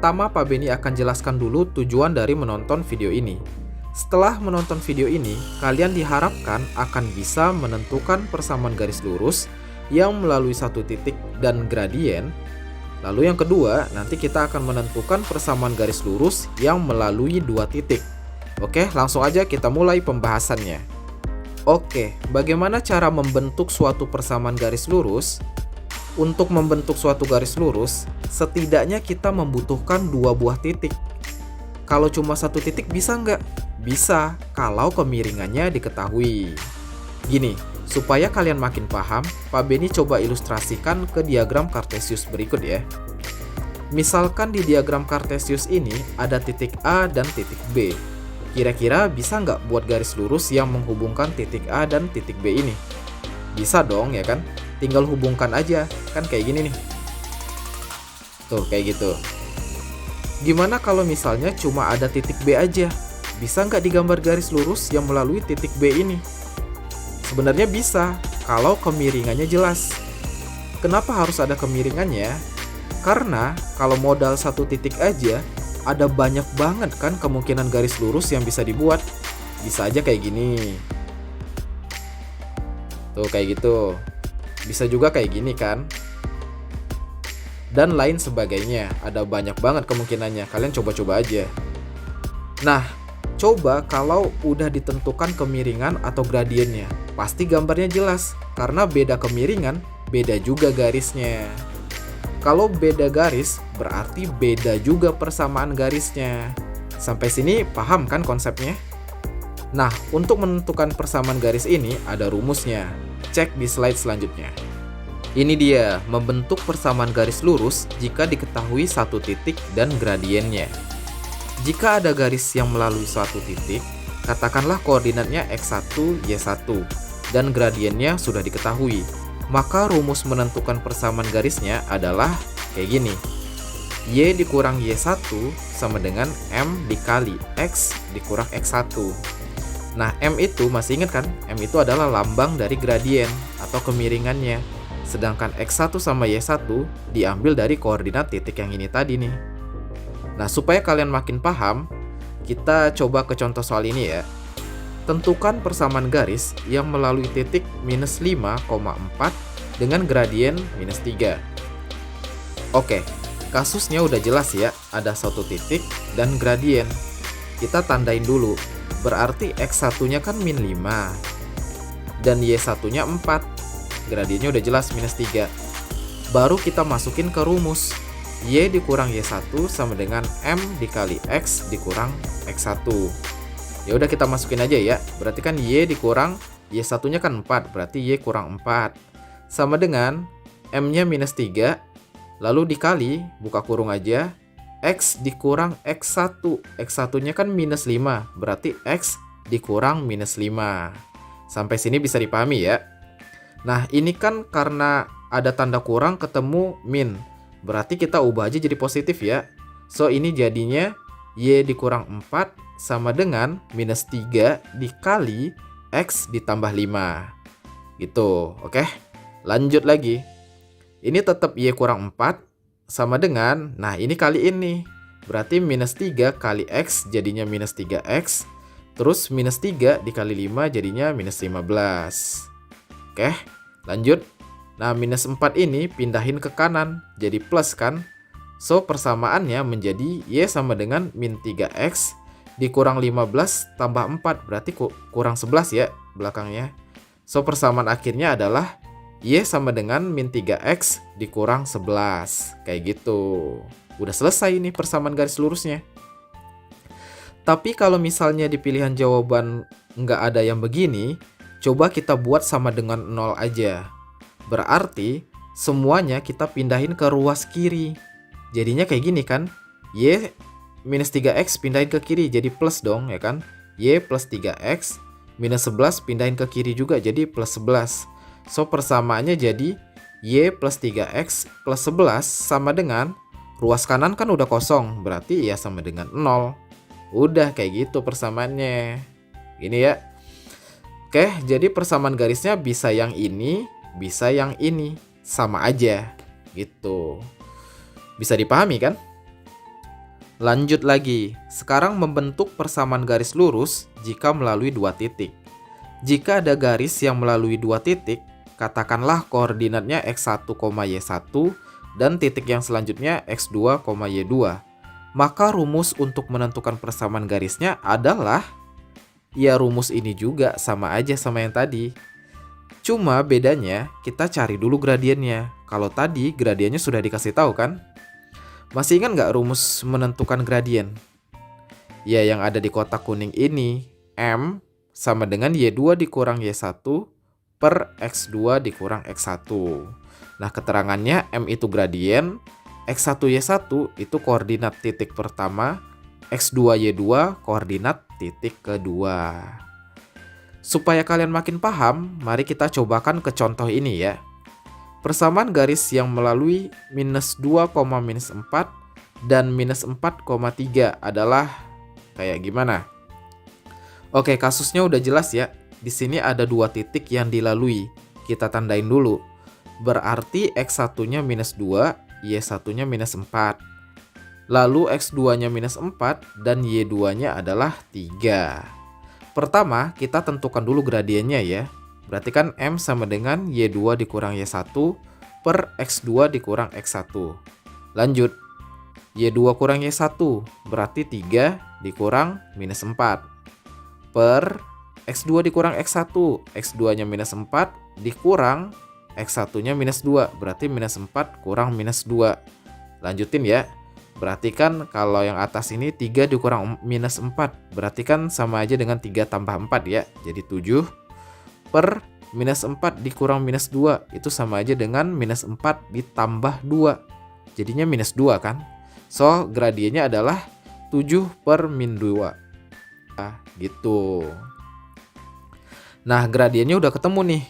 Pertama, Pak Beni akan jelaskan dulu tujuan dari menonton video ini. Setelah menonton video ini, kalian diharapkan akan bisa menentukan persamaan garis lurus yang melalui satu titik dan gradien. Lalu yang kedua, nanti kita akan menentukan persamaan garis lurus yang melalui dua titik. Oke, langsung aja kita mulai pembahasannya. Oke, bagaimana cara membentuk suatu persamaan garis lurus? Untuk membentuk suatu garis lurus, setidaknya kita membutuhkan dua buah titik. Kalau cuma satu titik bisa nggak? Bisa, kalau kemiringannya diketahui. Gini, supaya kalian makin paham, Pak Beni coba ilustrasikan ke diagram Cartesius berikut ya. Misalkan di diagram Cartesius ini ada titik A dan titik B. Kira-kira bisa nggak buat garis lurus yang menghubungkan titik A dan titik B ini? Bisa dong ya kan? Tinggal hubungkan aja, kan kayak gini nih. Tuh, kayak gitu. Gimana kalau misalnya cuma ada titik B aja? Bisa nggak digambar garis lurus yang melalui titik B ini? Sebenarnya bisa, kalau kemiringannya jelas. Kenapa harus ada kemiringannya? Karena kalau modal satu titik aja, ada banyak banget kan kemungkinan garis lurus yang bisa dibuat. Bisa aja kayak gini. Tuh, kayak gitu. Bisa juga kayak gini kan? Dan lain sebagainya. Ada banyak banget kemungkinannya. Kalian coba-coba aja. Nah, coba kalau udah ditentukan kemiringan atau gradiennya. Pasti gambarnya jelas. Karena beda kemiringan, beda juga garisnya. Kalau beda garis, berarti beda juga persamaan garisnya. Sampai sini paham kan konsepnya? Nah, untuk menentukan persamaan garis ini ada rumusnya. Cek di slide selanjutnya. Ini dia, membentuk persamaan garis lurus jika diketahui satu titik dan gradiennya. Jika ada garis yang melalui suatu titik, katakanlah koordinatnya x1, y1, dan gradiennya sudah diketahui. Maka rumus menentukan persamaan garisnya adalah kayak gini. Y dikurang y1 sama dengan m dikali x dikurang x1. Nah, M itu masih ingat kan? M itu adalah lambang dari gradien atau kemiringannya. Sedangkan X1 sama Y1 diambil dari koordinat titik yang ini tadi nih. Nah, supaya kalian makin paham, kita coba ke contoh soal ini ya. Tentukan persamaan garis yang melalui titik minus 5,4 dengan gradien minus 3. Oke, kasusnya udah jelas ya. Ada satu titik dan gradien. Kita tandain dulu. Berarti X1-nya kan min 5 dan Y1-nya 4. Gradiennya udah jelas minus 3. Baru kita masukin ke rumus. Y dikurang Y1 sama dengan M dikali X dikurang X1. Ya udah kita masukin aja ya. Berarti kan Y dikurang Y1-nya kan 4, berarti Y kurang 4. Sama dengan M-nya minus 3, lalu dikali, buka kurung aja, X dikurang X1. X1-nya kan minus 5, berarti X dikurang minus 5. Sampai sini bisa dipahami ya. Nah, ini kan karena ada tanda kurang ketemu min, berarti kita ubah aja jadi positif ya. So, ini jadinya Y dikurang 4 sama dengan minus 3 dikali X ditambah 5. Gitu, oke? Lanjut lagi. Ini tetap Y kurang 4 sama dengan, nah ini kali ini. Berarti minus 3 kali X jadinya minus 3X. Terus minus 3 dikali 5 jadinya minus 15. Oke, lanjut. Nah, minus 4 ini pindahin ke kanan, jadi plus kan? So, persamaannya menjadi Y sama dengan min 3X dikurang 15 tambah 4. Berarti kurang 11 ya belakangnya. So, persamaan akhirnya adalah Y sama dengan min 3X dikurang 11. Kayak gitu. Udah selesai nih persamaan garis lurusnya. Tapi kalau misalnya di pilihan jawaban nggak ada yang begini, coba kita buat sama dengan 0 aja. Berarti semuanya kita pindahin ke ruas kiri. Jadinya kayak gini kan. Y minus 3X pindahin ke kiri jadi plus dong ya kan. Y plus 3X minus 11 pindahin ke kiri juga jadi plus 11. So, persamaannya jadi Y plus 3X plus 11 sama dengan ruas kanan kan udah kosong, berarti ya sama dengan 0. Udah kayak gitu persamaannya. Gini ya. Oke, jadi persamaan garisnya bisa yang ini, bisa yang ini. Sama aja gitu. Bisa dipahami kan? Lanjut lagi, sekarang membentuk persamaan garis lurus jika melalui dua titik. Jika ada garis yang melalui dua titik, katakanlah koordinatnya x1, y1 dan titik yang selanjutnya x2, y2. Maka rumus untuk menentukan persamaan garisnya adalah, ya rumus ini juga sama aja sama yang tadi. Cuma bedanya kita cari dulu gradiennya. Kalau tadi gradiennya sudah dikasih tahu kan? Masih ingat nggak rumus menentukan gradien? Ya yang ada di kotak kuning ini, M sama dengan Y2 dikurang Y1 per X2 dikurang X1. Nah keterangannya M itu gradien, X1 Y1 itu koordinat titik pertama, X2 Y2 koordinat titik kedua. Supaya kalian makin paham, mari kita cobakan ke contoh ini ya. Persamaan garis yang melalui minus 2, minus 4 dan minus 4,3 adalah kayak gimana? Oke, kasusnya udah jelas ya. Di sini ada dua titik yang dilalui. Kita tandain dulu. Berarti X1-nya minus 2, Y1-nya minus 4. Lalu X2-nya minus 4 dan Y2-nya adalah 3. Pertama, kita tentukan dulu gradiennya ya. Berarti kan M sama dengan Y2 dikurang Y1 per X2 dikurang X1. Lanjut, Y2 kurang Y1 berarti 3 dikurang minus 4. Per X2 dikurang X1, X2-nya minus 4 dikurang X1-nya minus 2, berarti minus 4 kurang minus 2. Lanjutin ya. Berarti kan kalau yang atas ini 3 dikurang minus 4, berarti kan sama aja dengan 3 tambah 4 ya. Jadi 7 per minus 4 dikurang minus 2, itu sama aja dengan minus 4 ditambah 2. Jadinya minus 2 kan. So, gradiennya adalah 7 per min 2. Gitu. Nah, gradiennya udah ketemu nih.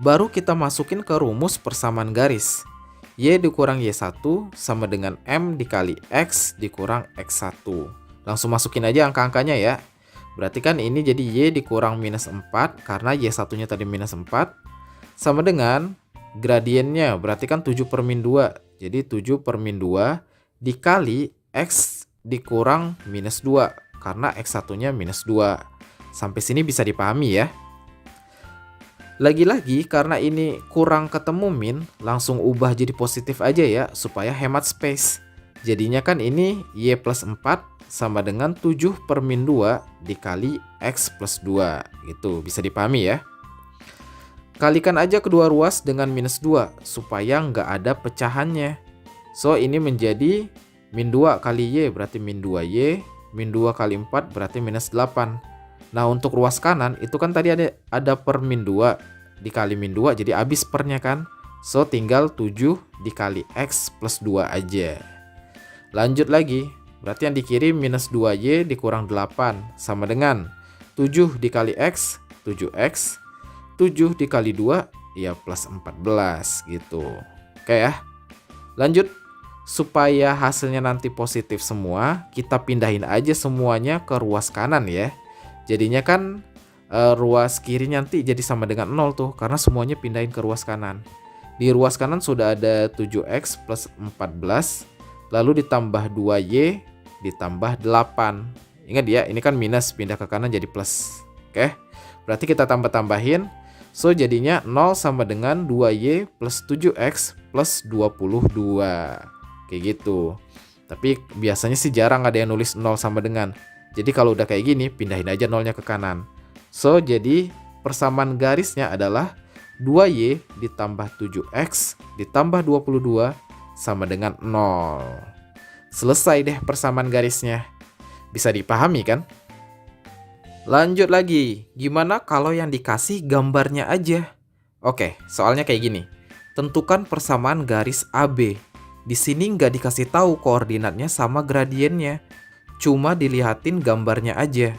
Baru kita masukin ke rumus persamaan garis. Y dikurang Y1 sama dengan M dikali X dikurang X1. Langsung masukin aja angka-angkanya ya. Berarti kan ini jadi Y dikurang minus 4 karena Y1-nya tadi minus 4. Sama dengan gradiennya berarti kan 7 per min 2. Jadi 7 per min 2 dikali X dikurang minus 2 karena X1-nya minus 2. Sampai sini bisa dipahami ya. Lagi-lagi karena ini kurang ketemu min, langsung ubah jadi positif aja ya supaya hemat space. Jadinya kan ini Y plus 4 sama dengan 7 per min 2 dikali X plus 2 gitu, bisa dipahami ya. Kalikan aja kedua ruas dengan minus 2 supaya nggak ada pecahannya. So ini menjadi min 2 kali Y berarti min 2Y, min 2 kali 4 berarti minus 8. Nah untuk ruas kanan itu kan tadi ada per min 2 dikali min 2 jadi habis pernya kan. So tinggal 7 dikali X plus 2 aja. Lanjut lagi, berarti yang di kiri minus 2Y dikurang 8 sama dengan 7 dikali X, 7X, 7 dikali 2 ya plus 14 gitu. Oke ya. Lanjut, supaya hasilnya nanti positif semua, kita pindahin aja semuanya ke ruas kanan ya. Jadinya kan ruas kiri nanti jadi sama dengan 0 tuh karena semuanya pindahin ke ruas kanan. Di ruas kanan sudah ada 7X plus 14, lalu ditambah 2Y ditambah 8. Ingat ya, ini kan minus pindah ke kanan jadi plus. Oke, berarti kita tambah-tambahin. So jadinya 0 sama dengan 2Y plus 7X plus 22. Kayak gitu. Tapi biasanya sih jarang ada yang nulis 0 sama dengan. Jadi kalau udah kayak gini, pindahin aja 0-nya ke kanan. So, jadi persamaan garisnya adalah 2Y ditambah 7X ditambah 22 sama dengan 0. Selesai deh persamaan garisnya. Bisa dipahami kan? Lanjut lagi, gimana kalau yang dikasih gambarnya aja? Oke, soalnya kayak gini. Tentukan persamaan garis AB. Di sini nggak dikasih tahu koordinatnya sama gradiennya. Cuma dilihatin gambarnya aja.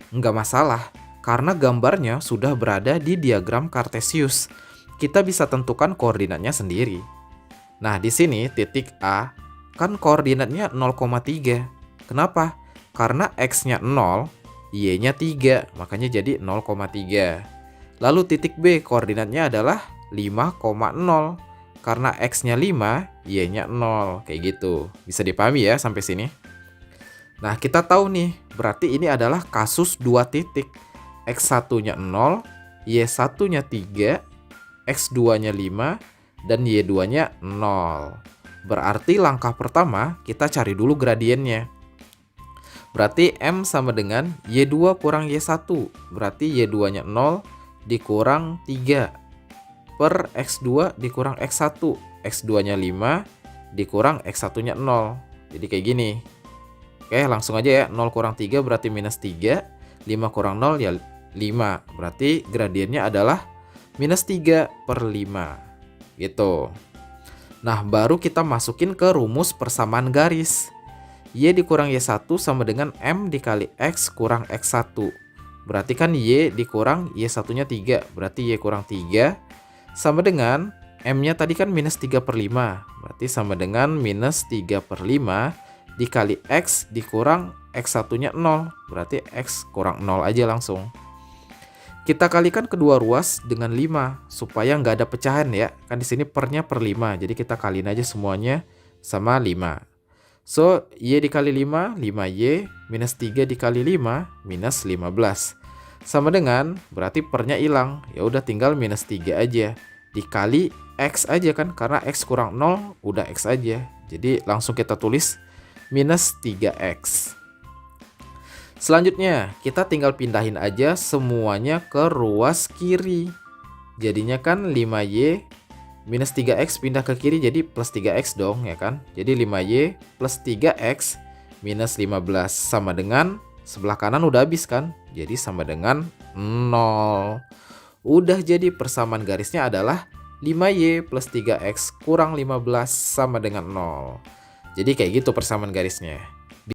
Nggak masalah, karena gambarnya sudah berada di diagram Cartesius. Kita bisa tentukan koordinatnya sendiri. Nah, di sini titik A kan koordinatnya 0,3. Kenapa? Karena X-nya 0, Y-nya 3, makanya jadi 0,3. Lalu titik B koordinatnya adalah 5,0. Karena X-nya 5, Y-nya 0. Kayak gitu. Bisa dipahami ya sampai sini? Nah, kita tahu nih, berarti ini adalah kasus 2 titik. X1-nya 0, Y1-nya 3, X2-nya 5, dan Y2-nya 0. Berarti langkah pertama, kita cari dulu gradiennya. Berarti M sama dengan Y2 kurang Y1. Berarti Y2-nya 0 dikurang 3 per X2 dikurang X1. X2-nya 5 dikurang X1-nya 0. Jadi kayak gini. Oke, langsung aja ya. 0 kurang 3 berarti minus 3. 5 kurang 0 ya 5. Berarti gradiennya adalah minus 3 per 5. Gitu. Nah, baru kita masukin ke rumus persamaan garis. Y dikurang Y1 sama dengan M dikali X kurang X1. Berarti kan Y dikurang Y1-nya 3. Berarti Y kurang 3 sama dengan M-nya tadi kan minus 3 per 5. Berarti sama dengan minus 3 per 5 dikali X dikurang X1-nya 0. Berarti X kurang 0 aja langsung. Kita kalikan kedua ruas dengan 5 supaya nggak ada pecahan ya. Kan di sini pernya per 5. Jadi kita kaliin aja semuanya sama 5. So, Y dikali 5, 5Y, minus 3 dikali 5, minus 15. Sama dengan, berarti pernya hilang. Ya udah tinggal minus 3 aja. Dikali X aja kan, karena X kurang 0, udah X aja. Jadi langsung kita tulis minus 3X. Selanjutnya, kita tinggal pindahin aja semuanya ke ruas kiri. Jadinya kan 5Y minus 3X pindah ke kiri jadi plus 3X dong ya kan. Jadi 5Y plus 3X minus 15 sama dengan sebelah kanan udah habis kan. Jadi sama dengan 0. Udah jadi persamaan garisnya adalah 5Y plus 3X kurang 15 sama dengan 0. Jadi kayak gitu persamaan garisnya.